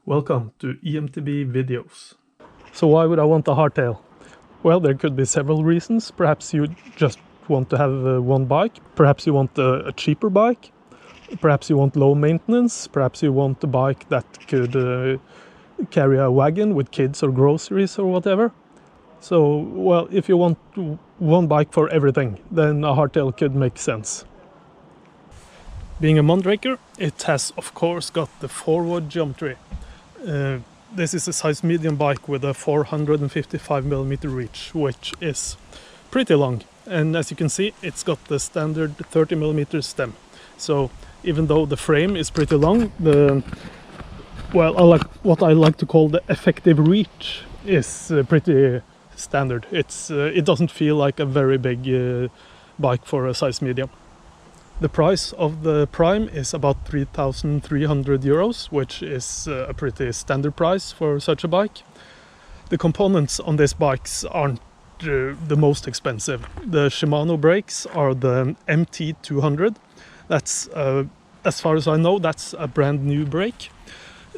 Welcome to eMTB videos. So why would I want a hardtail? Well, there could be several reasons. Perhaps you just want to have one bike. Perhaps you want a cheaper bike. Perhaps you want low maintenance. Perhaps you want a bike that could carry a wagon with kids or groceries or whatever. So, well, if you want one bike for everything, then a hardtail could make sense. Being a Mondraker, it has of course got the forward geometry. This is a size medium bike with a 455mm reach, which is pretty long. And as you can see, it's got the standard 30mm stem. So even though the frame is pretty long, what I like to call the effective reach is pretty standard. It doesn't feel like a very big bike for a size medium. The price of the Prime is about 3,300 euros, which is a pretty standard price for such a bike. The components on these bikes aren't the most expensive. The Shimano brakes are the MT200. That's, as far as I know, that's a brand new brake.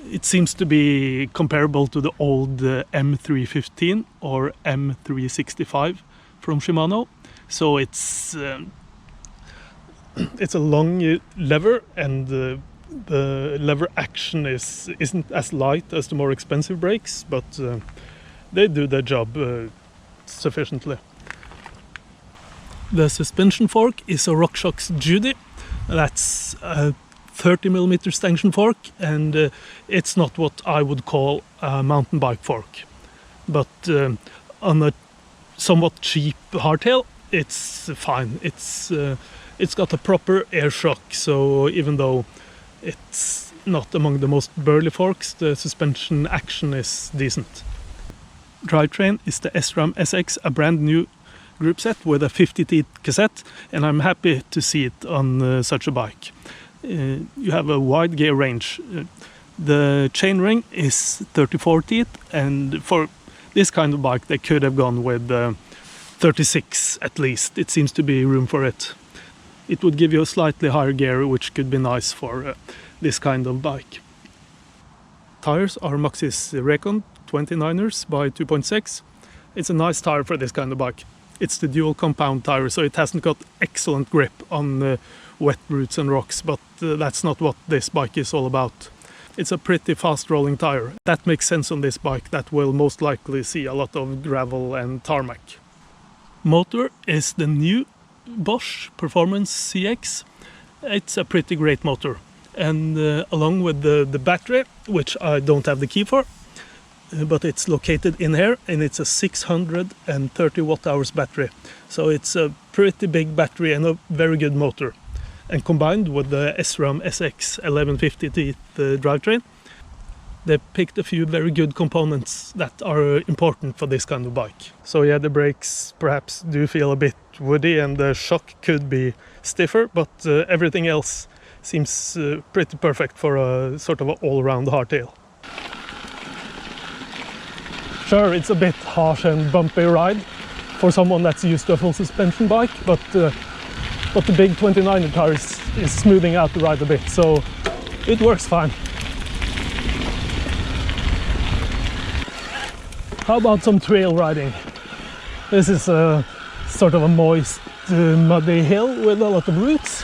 It seems to be comparable to the old M315 or M365 from Shimano. So it's a long lever, and the lever action isn't as light as the more expensive brakes, but they do their job sufficiently. The suspension fork is a RockShox Judy. That's a 30mm stanchion fork, and it's not what I would call a mountain bike fork. But on a somewhat cheap hardtail, it's fine. It's got a proper air shock, so even though it's not among the most burly forks, the suspension action is decent. Drivetrain is the SRAM SX, a brand new group set with a 50-teeth cassette, and I'm happy to see it on such a bike. You have a wide gear range. The chainring is 34 teeth, and for this kind of bike they could have gone with 36 at least. It seems to be room for it. It would give you a slightly higher gear, which could be nice for this kind of bike. Tires are Maxxis Recon 29ers by 2.6. It's a nice tire for this kind of bike. It's the dual compound tire, so it hasn't got excellent grip on wet routes and rocks, but that's not what this bike is all about. It's a pretty fast rolling tire. That makes sense on this bike that will most likely see a lot of gravel and tarmac. Motor is the new Bosch Performance CX. It's a pretty great motor, and along with the battery, which I don't have the key for, but it's located in here, and it's a 630 watt-hours battery, so it's a pretty big battery and a very good motor. And combined with the SRAM SX 1150 teeth drivetrain, they picked a few very good components that are important for this kind of bike. So yeah, the brakes perhaps do feel a bit woody, and the shock could be stiffer, but everything else seems pretty perfect for a sort of an all-round hardtail. Sure, it's a bit harsh and bumpy ride for someone that's used to a full suspension bike, but the big 29er tire is smoothing out the ride a bit, so it works fine. How about some trail riding? This is a sort of a moist, muddy hill with a lot of roots.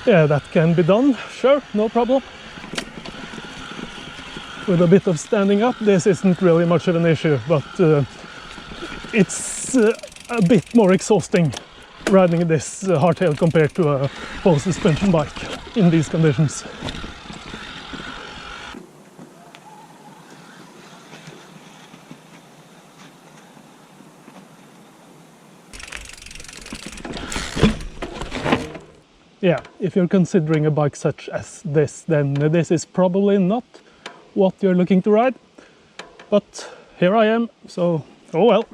Yeah, that can be done, sure, no problem. With a bit of standing up, this isn't really much of an issue, but it's a bit more exhausting riding this hardtail compared to a full suspension bike in these conditions. Yeah, if you're considering a bike such as this, then this is probably not what you're looking to ride, but here I am, so oh well.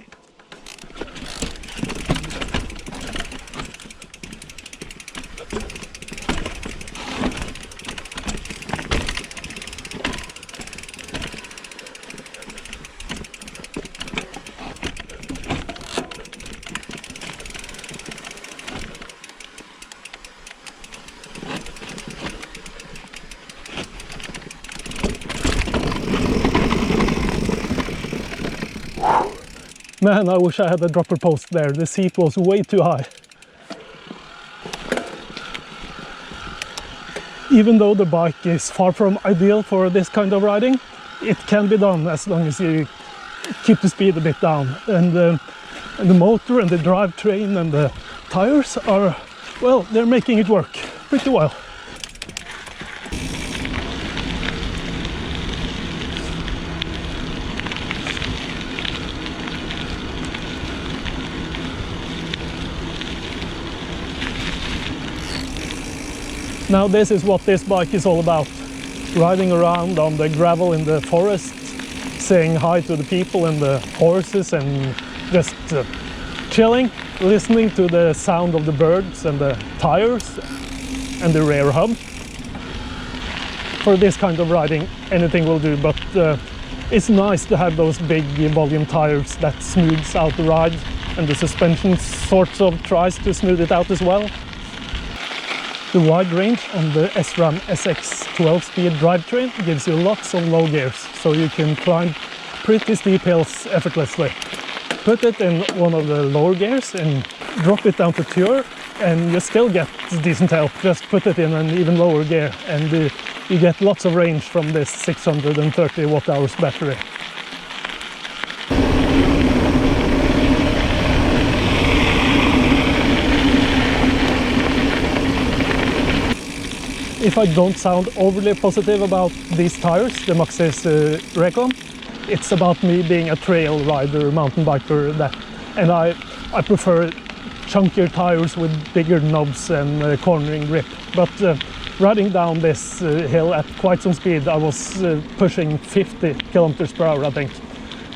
Man, I wish I had a dropper post there. The seat was way too high. Even though the bike is far from ideal for this kind of riding, it can be done as long as you keep the speed a bit down. And the motor and the drivetrain and the tires are, well, they're making it work pretty well. Now this is what this bike is all about. Riding around on the gravel in the forest, saying hi to the people and the horses, and just chilling, listening to the sound of the birds and the tires and the rear hub. For this kind of riding, anything will do, but it's nice to have those big volume tires that smooths out the ride, and the suspension sort of tries to smooth it out as well. The wide range on the SRAM SX 12-speed drivetrain gives you lots of low gears, so you can climb pretty steep hills effortlessly. Put it in one of the lower gears and drop it down to pure, and you still get decent help. Just put it in an even lower gear and you get lots of range from this 630 watt-hours battery. If I don't sound overly positive about these tires, the Maxxis Recon, it's about me being a trail rider, mountain biker, and I prefer chunkier tires with bigger knobs and cornering grip. But riding down this hill at quite some speed, I was pushing 50 kilometers per hour, I think,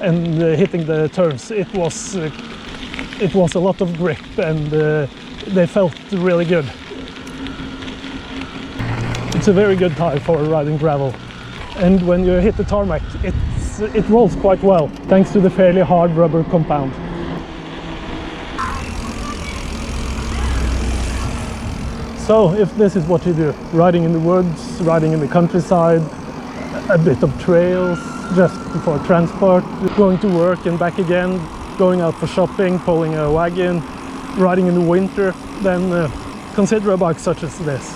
and hitting the turns. It was a lot of grip, and they felt really good. It's a very good tire for riding gravel, and when you hit the tarmac, it rolls quite well, thanks to the fairly hard rubber compound. So if this is what you do, riding in the woods, riding in the countryside, a bit of trails just for transport, going to work and back again, going out for shopping, pulling a wagon, riding in the winter, then consider a bike such as this.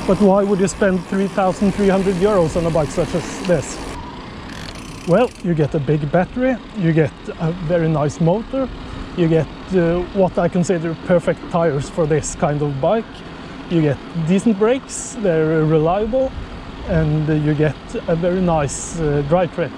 But why would you spend 3,300 euros on a bike such as this? Well, you get a big battery, you get a very nice motor, you get what I consider perfect tires for this kind of bike, you get decent brakes, they're reliable, and you get a very nice drivetrain.